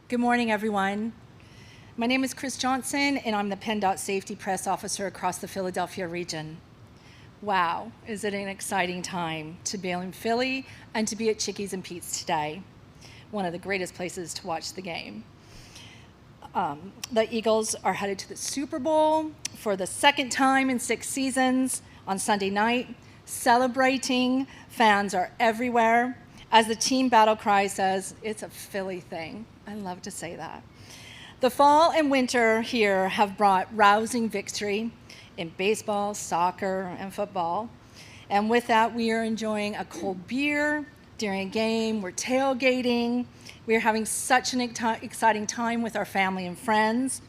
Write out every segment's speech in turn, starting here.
Good morning, everyone. My name is Chris Johnson, and I'm the PennDOT Safety Press Officer across the Philadelphia region. Wow, is it an exciting time to be in Philly and to be at Chickies and Pete's today, one of the greatest places to watch the game. The Eagles are headed to the Super Bowl for the second time in 6 seasons on Sunday night. Celebrating fans are everywhere. As the team battle cry says, it's a Philly thing. I love to say that. The fall and winter here have brought rousing victory in baseball, soccer, and football. And with that, we are enjoying a cold beer during a game. We're tailgating. We're having such an exciting time with our family and friends.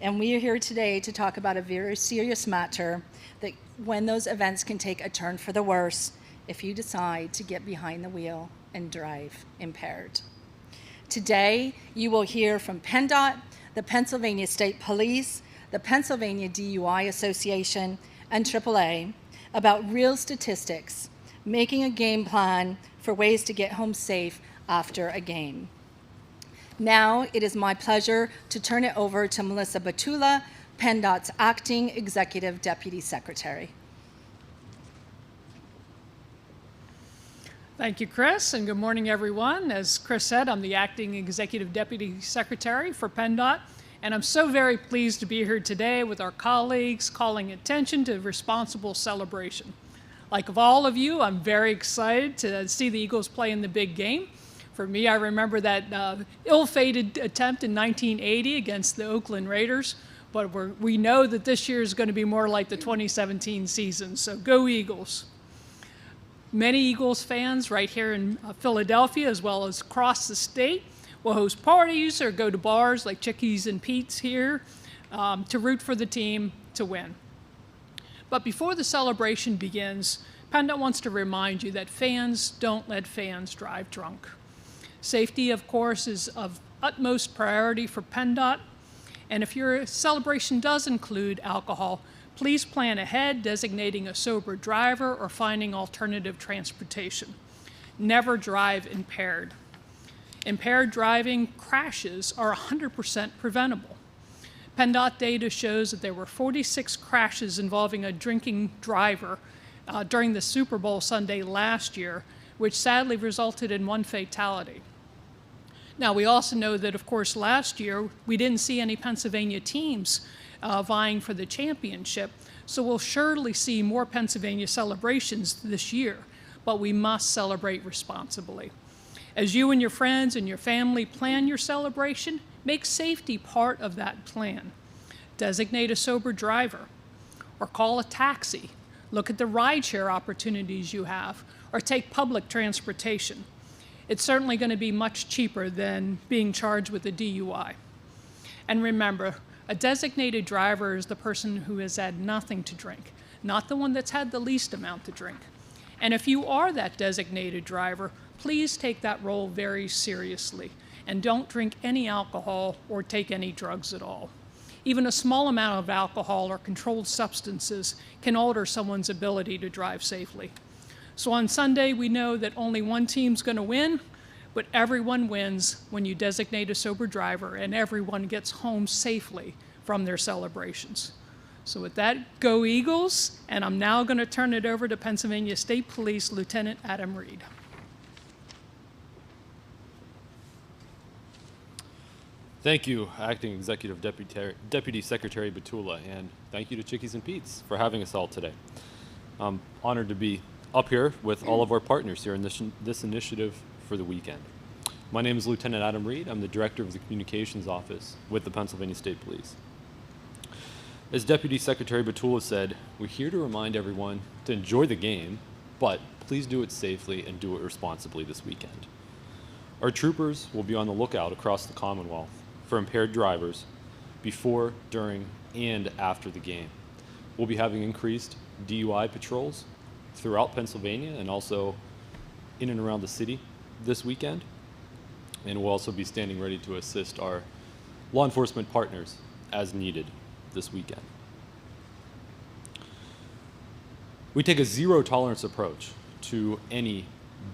And we are here today to talk about a very serious matter, that when those events can take a turn for the worse if you decide to get behind the wheel and drive impaired. Today, you will hear from PennDOT, the Pennsylvania State Police, the Pennsylvania DUI Association, and AAA about real statistics, making a game plan for ways to get home safe after a game. Now, it is my pleasure to turn it over to Melissa Batula, PennDOT's Acting Executive Deputy Secretary. Thank you, Chris, and good morning, everyone. As Chris said, I'm the Acting Executive Deputy Secretary for PennDOT, and I'm so very pleased to be here today with our colleagues calling attention to responsible celebration. Like of all of you, I'm very excited to see the Eagles play in the big game. For me, I remember that ill-fated attempt in 1980 against the Oakland Raiders, but we know that this year is going to be more like the 2017 season, so go Eagles. Many Eagles fans right here in Philadelphia, as well as across the state, will host parties or go to bars like Chickies and Pete's here to root for the team to win. But before the celebration begins, PennDOT wants to remind you that fans don't let fans drive drunk. Safety, of course, is of utmost priority for PennDOT, and if your celebration does include alcohol, please plan ahead, designating a sober driver or finding alternative transportation. Never drive impaired. Impaired driving crashes are 100% preventable. PennDOT data shows that there were 46 crashes involving a drinking driver during the Super Bowl Sunday last year, which sadly resulted in 1 fatality. Now, we also know that, of course, last year we didn't see any Pennsylvania teams vying for the championship, so we'll surely see more Pennsylvania celebrations this year, but we must celebrate responsibly. As you and your friends and your family plan your celebration, make safety part of that plan. Designate a sober driver, or call a taxi. Look at the rideshare opportunities you have, or take public transportation. It's certainly going to be much cheaper than being charged with a DUI. And remember, a designated driver is the person who has had nothing to drink, not the one that's had the least amount to drink. And if you are that designated driver, please take that role very seriously and don't drink any alcohol or take any drugs at all. Even a small amount of alcohol or controlled substances can alter someone's ability to drive safely. So on Sunday, we know that only one team's going to win, but everyone wins when you designate a sober driver and everyone gets home safely from their celebrations. So with that, go Eagles, and I'm now going to turn it over to Pennsylvania State Police Lieutenant Adam Reed. Thank you, Acting Executive Deputy Secretary Batula, and thank you to Chickies and Pete's for having us all today. I'm honored to be up here with all of our partners here in this initiative for the weekend. My name is Lieutenant Adam Reed. I'm the Director of the Communications Office with the Pennsylvania State Police. As Deputy Secretary Batula said, we're here to remind everyone to enjoy the game, but please do it safely and do it responsibly this weekend. Our troopers will be on the lookout across the Commonwealth for impaired drivers before, during, and after the game. We'll be having increased DUI patrols throughout Pennsylvania and also in and around the city this weekend. And we'll also be standing ready to assist our law enforcement partners as needed this weekend. We take a zero tolerance approach to any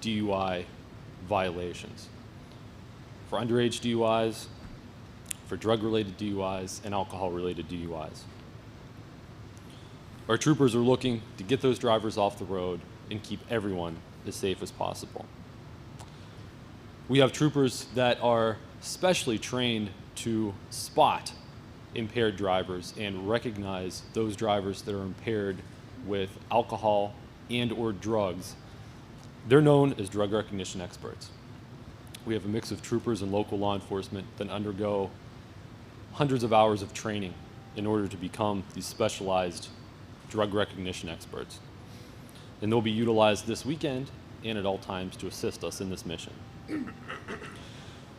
DUI violations. for underage DUIs, for drug-related DUIs, and alcohol-related DUIs. Our troopers are looking to get those drivers off the road and keep everyone as safe as possible. We have troopers that are specially trained to spot impaired drivers and recognize those drivers that are impaired with alcohol and or drugs. They're known as drug recognition experts. We have a mix of troopers and local law enforcement that undergo hundreds of hours of training in order to become these specialized drug recognition experts. And they'll be utilized this weekend and at all times to assist us in this mission.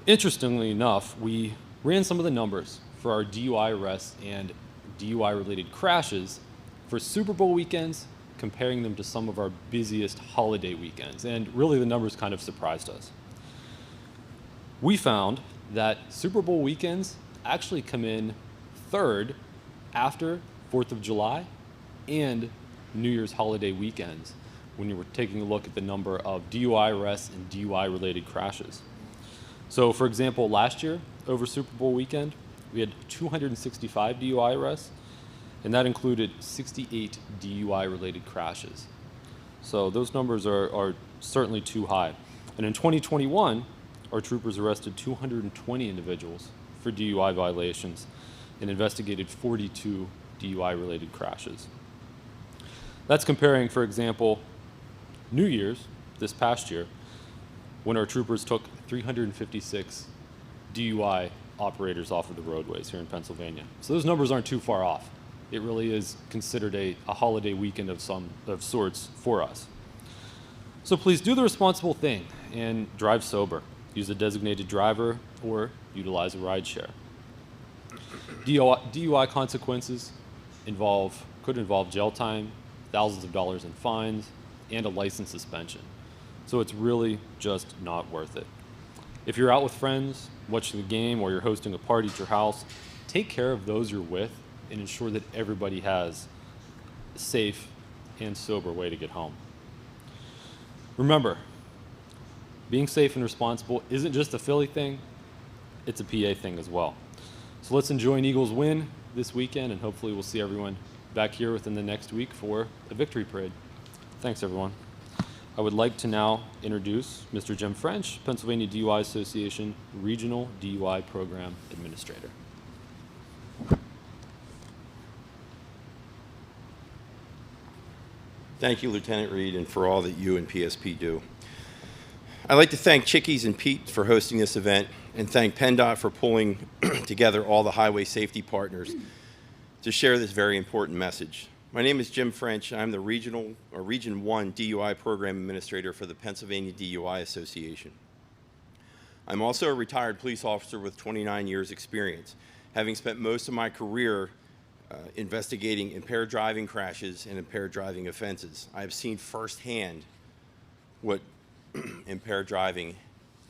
Interestingly enough, we ran some of the numbers for our DUI arrests and DUI-related crashes for Super Bowl weekends, comparing them to some of our busiest holiday weekends. And really the numbers kind of surprised us. We found that Super Bowl weekends actually come in third after 4th of July and New Year's holiday weekends when you were taking a look at the number of DUI arrests and DUI-related crashes. So for example, last year over Super Bowl weekend, we had 265 DUI arrests, and that included 68 DUI-related crashes. So those numbers are certainly too high. And in 2021, our troopers arrested 220 individuals for DUI violations and investigated 42 DUI-related crashes. That's comparing, for example, New Year's this past year, when our troopers took 356 DUI operators off of the roadways here in Pennsylvania. So those numbers aren't too far off. It really is considered a holiday weekend of sorts for us. So please do the responsible thing and drive sober. Use a designated driver or utilize a rideshare. DUI consequences could involve jail time, thousands of dollars in fines, and a license suspension. So it's really just not worth it. If you're out with friends, watching the game, or you're hosting a party at your house, take care of those you're with and ensure that everybody has a safe and sober way to get home. Remember, being safe and responsible isn't just a Philly thing, it's a PA thing as well. So let's enjoy an Eagles win this weekend, and hopefully we'll see everyone back here within the next week for a victory parade. Thanks, everyone. I would like to now introduce Mr. Jim French, Pennsylvania DUI Association Regional DUI Program Administrator. Thank you, Lieutenant Reed, and for all that you and PSP do. I'd like to thank Chickies and Pete for hosting this event and thank PennDOT for pulling together all the highway safety partners to share this very important message. My name is Jim French. I'm the Region 1 DUI Program Administrator for the Pennsylvania DUI Association. I'm also a retired police officer with 29 years experience, having spent most of my career investigating impaired driving crashes and impaired driving offenses. I have seen firsthand what impaired driving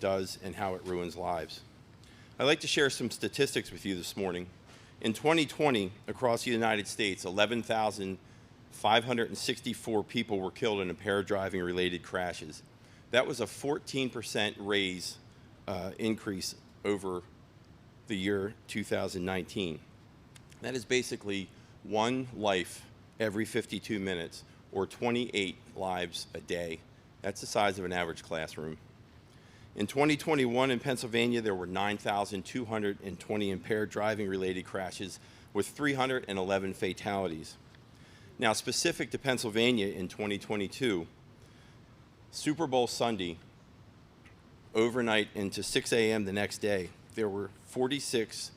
does and how it ruins lives. I'd like to share some statistics with you this morning. In 2020, across the United States, 11,564 people were killed in impaired driving related crashes. That was a 14% increase over the year 2019. That is basically one life every 52 minutes, or 28 lives a day. That's the size of an average classroom. In 2021 in Pennsylvania, there were 9,220 impaired driving related crashes with 311 fatalities. Now, specific to Pennsylvania in 2022, Super Bowl Sunday, overnight into 6 a.m. the next day, there were 46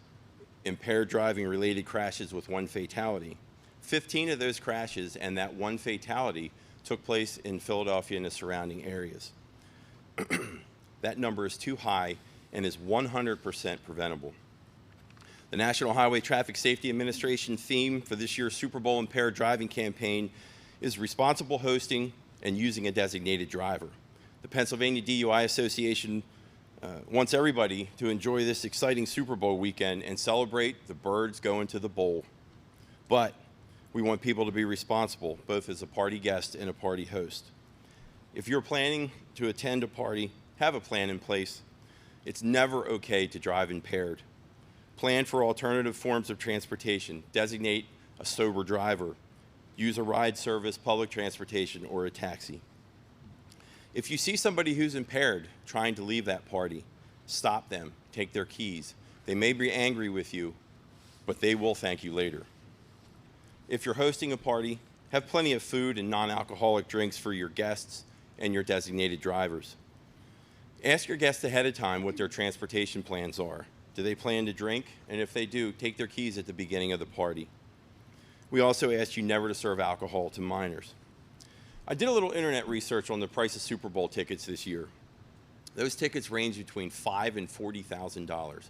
impaired driving related crashes with 1 fatality. 15 of those crashes and that 1 fatality took place in Philadelphia and the surrounding areas. That number is too high and is 100% preventable. The National Highway Traffic Safety Administration theme for this year's Super Bowl impaired driving campaign is responsible hosting and using a designated driver. The Pennsylvania DUI Association wants everybody to enjoy this exciting Super Bowl weekend and celebrate the birds going to the bowl. But we want people to be responsible, both as a party guest and a party host. If you're planning to attend a party, have a plan in place It's never okay to drive impaired. Plan for alternative forms of transportation. Designate a sober driver. Use a ride service, public transportation, or a taxi. If you see somebody who's impaired trying to leave that party, stop them, take their keys. They may be angry with you, but they will thank you later. If you're hosting a party, have plenty of food and non-alcoholic drinks for your guests and your designated drivers. Ask your guests ahead of time what their transportation plans are. Do they plan to drink? And if they do, take their keys at the beginning of the party. We also ask you never to serve alcohol to minors. I did a little internet research on the price of Super Bowl tickets this year. Those tickets range between $5,000 and $40,000.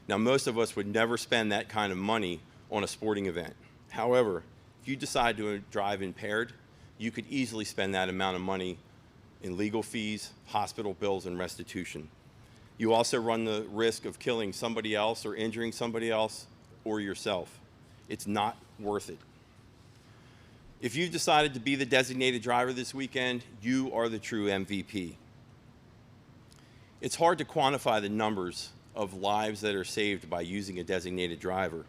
Now, most of us would never spend that kind of money on a sporting event. However, if you decide to drive impaired, you could easily spend that amount of money in legal fees, hospital bills, and restitution. You also run the risk of killing somebody else or injuring somebody else or yourself. It's not worth it. If you've decided to be the designated driver this weekend, you are the true MVP. It's hard to quantify the numbers of lives that are saved by using a designated driver.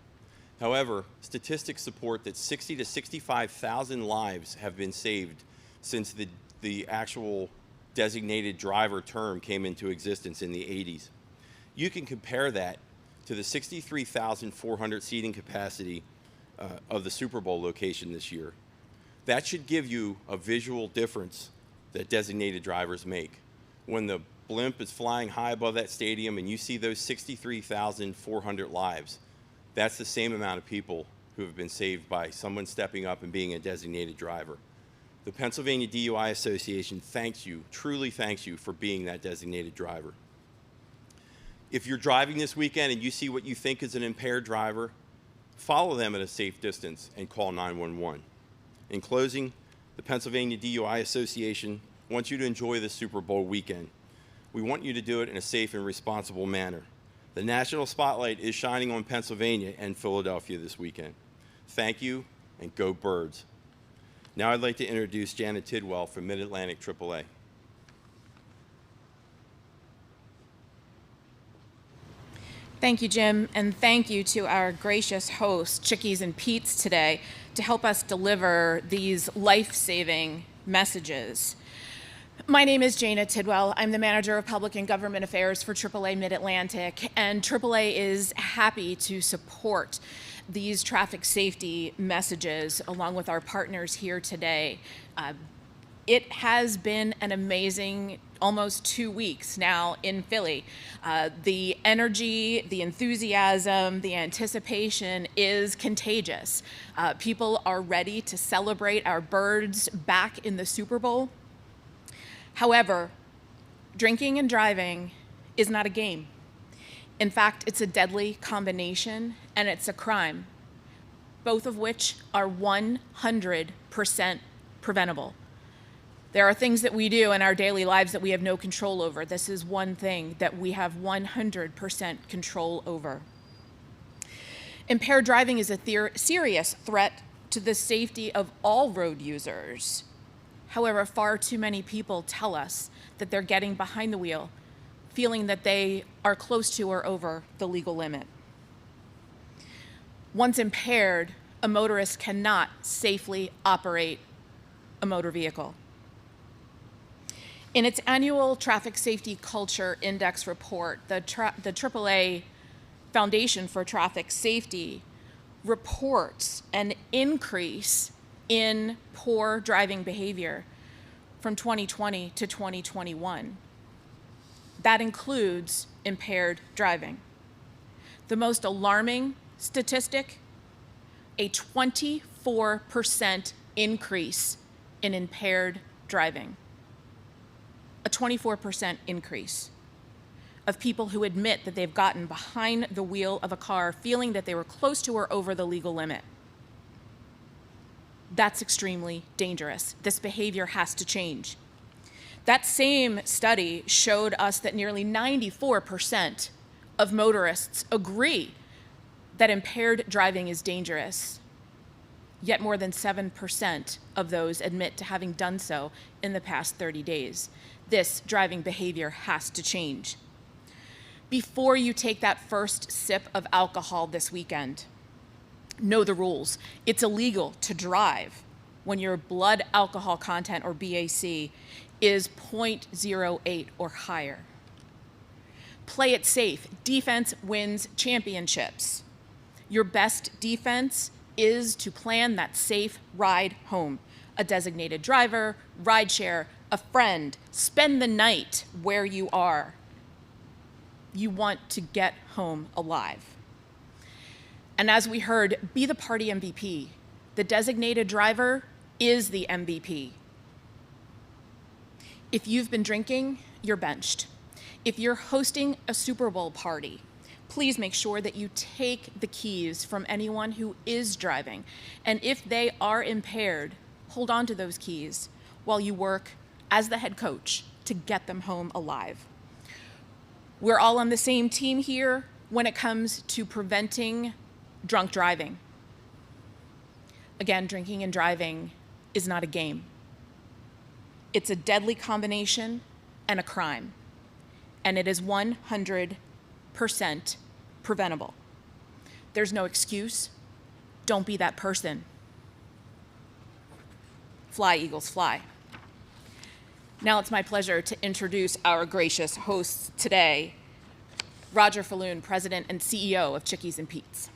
However, statistics support that 60 to 65,000 lives have been saved since the actual designated driver term came into existence in the 80s. You can compare that to the 63,400 seating capacity of the Super Bowl location this year. That should give you a visual difference that designated drivers make. When the blimp is flying high above that stadium and you see those 63,400 lives, that's the same amount of people who have been saved by someone stepping up and being a designated driver. The Pennsylvania DUI Association thanks you, truly thanks you for being that designated driver. If you're driving this weekend and you see what you think is an impaired driver, follow them at a safe distance and call 911. In closing, the Pennsylvania DUI Association wants you to enjoy the Super Bowl weekend. We want you to do it in a safe and responsible manner. The national spotlight is shining on Pennsylvania and Philadelphia this weekend. Thank you, and go Birds. Now I'd like to introduce Janet Tidwell from Mid-Atlantic AAA. Thank you, Jim, and thank you to our gracious hosts, Chickies and Pete's, today to help us deliver these life-saving messages. My name is Jana Tidwell. I'm the Manager of Public and Government Affairs for AAA Mid-Atlantic, and AAA is happy to support these traffic safety messages along with our partners here today. It has been an amazing almost 2 weeks now in Philly. The energy, the enthusiasm, the anticipation is contagious. People are ready to celebrate our Birds back in the Super Bowl. However, drinking and driving is not a game. In fact, it's a deadly combination and it's a crime, both of which are 100% preventable. There are things that we do in our daily lives that we have no control over. This is one thing that we have 100% control over. Impaired driving is a serious threat to the safety of all road users. However, far too many people tell us that they're getting behind the wheel, feeling that they are close to or over the legal limit. Once impaired, a motorist cannot safely operate a motor vehicle. In its annual Traffic Safety Culture Index report, the AAA Foundation for Traffic Safety reports an increase in poor driving behavior from 2020 to 2021. That includes impaired driving. The most alarming statistic, a 24% increase in impaired driving. A 24% increase of people who admit that they've gotten behind the wheel of a car feeling that they were close to or over the legal limit. That's extremely dangerous. This behavior has to change. That same study showed us that nearly 94% of motorists agree that impaired driving is dangerous. Yet more than 7% of those admit to having done so in the past 30 days. This driving behavior has to change. before you take that first sip of alcohol this weekend. Know the rules. It's illegal to drive when your blood alcohol content, or BAC, is 0.08 or higher. Play it safe. Defense wins championships. Your best defense is to plan that safe ride home. A designated driver, rideshare, a friend. Spend the night where you are. You want to get home alive. And as we heard, be the party MVP. The designated driver is the MVP. If you've been drinking, you're benched. If you're hosting a Super Bowl party, please make sure that you take the keys from anyone who is driving. And if they are impaired, hold on to those keys while you work as the head coach to get them home alive. We're all on the same team here when it comes to preventing drunk driving. Again, drinking and driving is not a game. It's a deadly combination and a crime. And it is 100% preventable. There's no excuse. Don't be that person. Fly, Eagles, fly. Now it's my pleasure to introduce our gracious hosts today, Roger Falloon, President and CEO of Chickies and Pete's.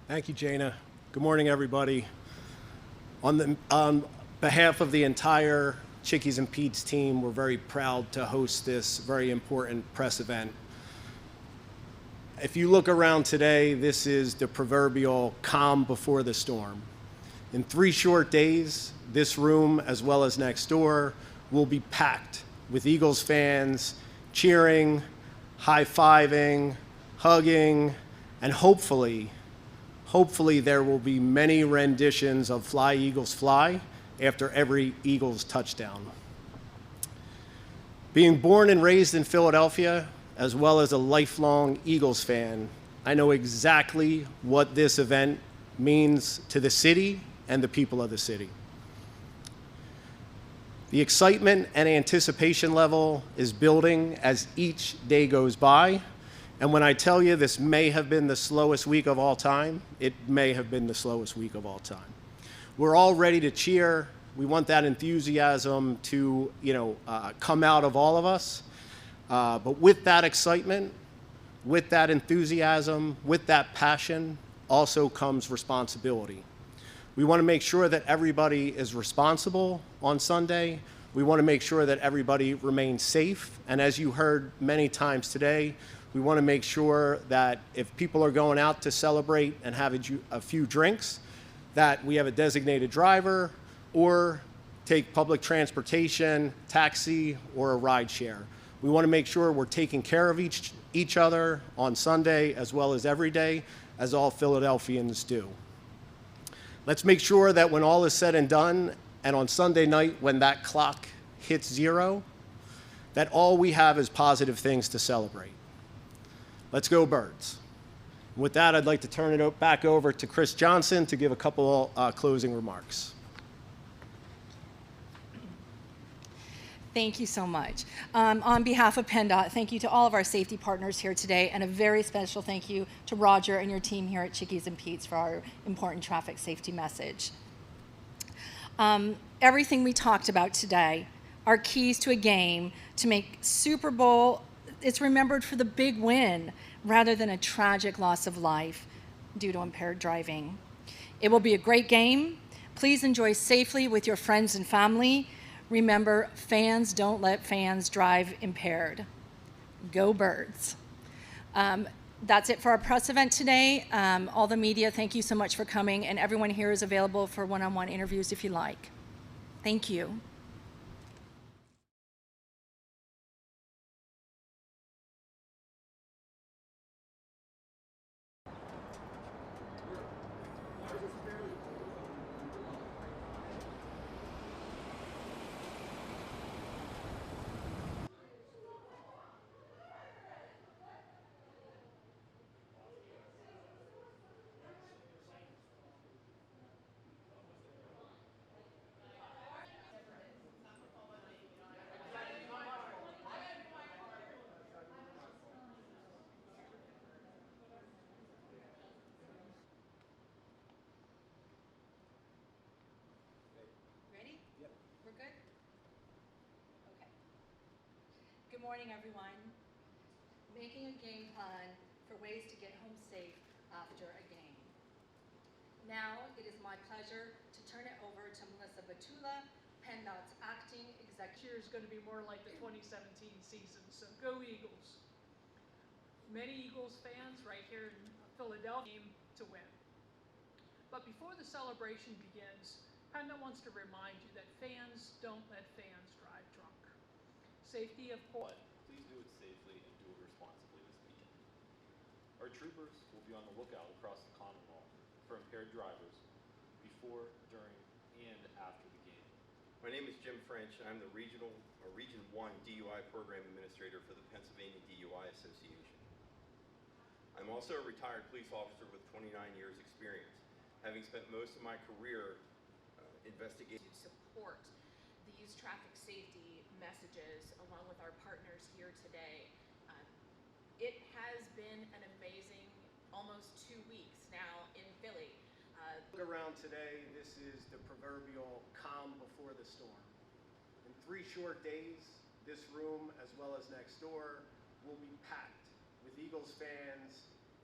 Thank you, Jana. Good morning, everybody. On behalf of the entire Chickies and Pete's team, we're very proud to host this very important press event. If you look around today, this is the proverbial calm before the storm. In 3 short days, this room, as well as next door, will be packed with Eagles fans cheering, high-fiving, hugging, and hopefully there will be many renditions of Fly, Eagles, Fly after every Eagles touchdown. Being born and raised in Philadelphia, as well as a lifelong Eagles fan, I know exactly what this event means to the city and the people of the city. The excitement and anticipation level is building as each day goes by. And when I tell you this may have been the slowest week of all time, it may have been the slowest week of all time. We're all ready to cheer. We want that enthusiasm to, come out of all of us. But with that excitement, with that enthusiasm, with that passion, also comes responsibility. We want to make sure that everybody is responsible on Sunday. We want to make sure that everybody remains safe. And as you heard many times today, we want to make sure that if people are going out to celebrate and have a few drinks, that we have a designated driver or take public transportation, taxi, or a ride share. We want to make sure we're taking care of each other on Sunday as well as every day, as all Philadelphians do. Let's make sure that when all is said and done, and on Sunday night when that clock hits 0, that all we have is positive things to celebrate. Let's go Birds. With that, I'd like to turn it back over to Chris Johnson to give a couple closing remarks. Thank you so much. On behalf of PennDOT, thank you to all of our safety partners here today, and a very special thank you to Roger and your team here at Chickies and Pete's for our important traffic safety message. Everything we talked about today are keys to a game to make Super Bowl, it's remembered for the big win rather than a tragic loss of life due to impaired driving. It will be a great game. Please enjoy safely with your friends and family. Remember, fans don't let fans drive impaired. Go Birds. That's it for our press event today. All the media, thank you so much for coming, and everyone here is available for one-on-one interviews if you like. Thank you. morning, everyone. Making a game plan for ways to get home safe after a game. Now it is my pleasure to turn it over to Melissa Batula, PennDOT's acting Next executive. year is going to be more like the 2017 season, so go Eagles. Many Eagles fans right here in Philadelphia aim to win. But before the celebration begins, PennDOT wants to remind you that fans don't let fans drive drunk. Safety of course. Please do it safely and do it responsibly this weekend. Our troopers will be on the lookout across the Commonwealth for impaired drivers before, during, and after the game. My name is Jim French, and I'm the Region 1 DUI Program Administrator for the Pennsylvania DUI Association. I'm also a retired police officer with 29 years experience, having spent most of my career investigating. To support these traffic safety messages along with our partners here today. It has been an amazing almost 2 weeks now in Philly. Look around today, this is the proverbial calm before the storm. In 3 short days, this room, as well as next door, will be packed with Eagles fans